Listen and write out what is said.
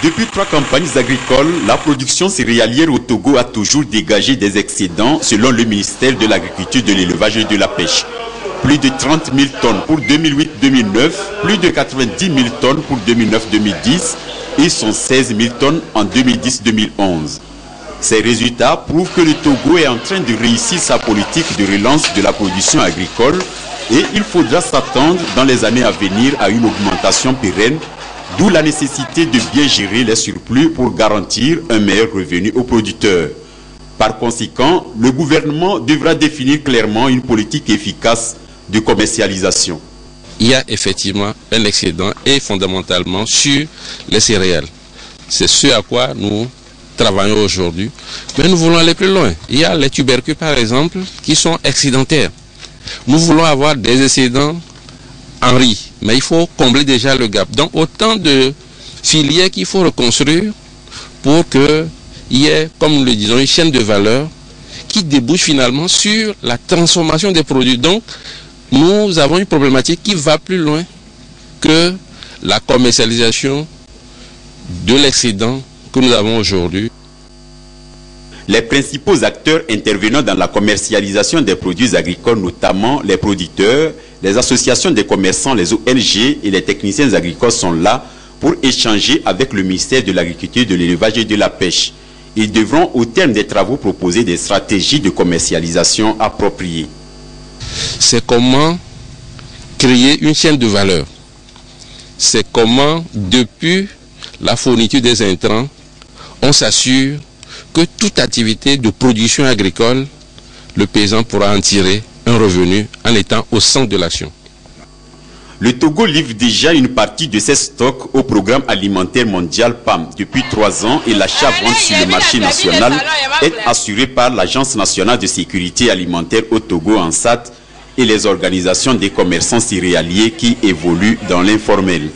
Depuis 3 campagnes agricoles, la production céréalière au Togo a toujours dégagé des excédents selon le ministère de l'Agriculture, de l'Élevage et de la Pêche. Plus de 30 000 tonnes pour 2008-2009, plus de 90 000 tonnes pour 2009-2010 et 116 000 tonnes en 2010-2011. Ces résultats prouvent que le Togo est en train de réussir sa politique de relance de la production agricole et il faudra s'attendre dans les années à venir à une augmentation pérenne, d'où la nécessité de bien gérer les surplus pour garantir un meilleur revenu aux producteurs. Par conséquent, le gouvernement devra définir clairement une politique efficace de commercialisation. Il y a effectivement un excédent et fondamentalement sur les céréales. C'est ce à quoi nous travaillons aujourd'hui. Mais nous voulons aller plus loin. Il y a les tubercules par exemple qui sont excédentaires. Nous voulons avoir des excédents en riz, mais il faut combler déjà le gap. Donc autant de filières qu'il faut reconstruire pour qu'il y ait, comme nous le disons, une chaîne de valeur qui débouche finalement sur la transformation des produits. Donc nous avons une problématique qui va plus loin que la commercialisation de l'excédent que nous avons aujourd'hui. Les principaux acteurs intervenant dans la commercialisation des produits agricoles, notamment les producteurs, les associations des commerçants, les ONG et les techniciens agricoles sont là pour échanger avec le ministère de l'Agriculture, de l'Élevage et de la Pêche. Ils devront, au terme des travaux, proposer des stratégies de commercialisation appropriées. C'est comment créer une chaîne de valeur. C'est comment, depuis la fourniture des intrants, on s'assure que toute activité de production agricole, le paysan pourra en tirer un revenu en étant au centre de l'action. Le Togo livre déjà une partie de ses stocks au programme alimentaire mondial PAM depuis 3 ans et l'achat-vente sur le marché national est assuré par l'Agence nationale de sécurité alimentaire au Togo, ANSAT, et les organisations des commerçants céréaliers qui évoluent dans l'informel.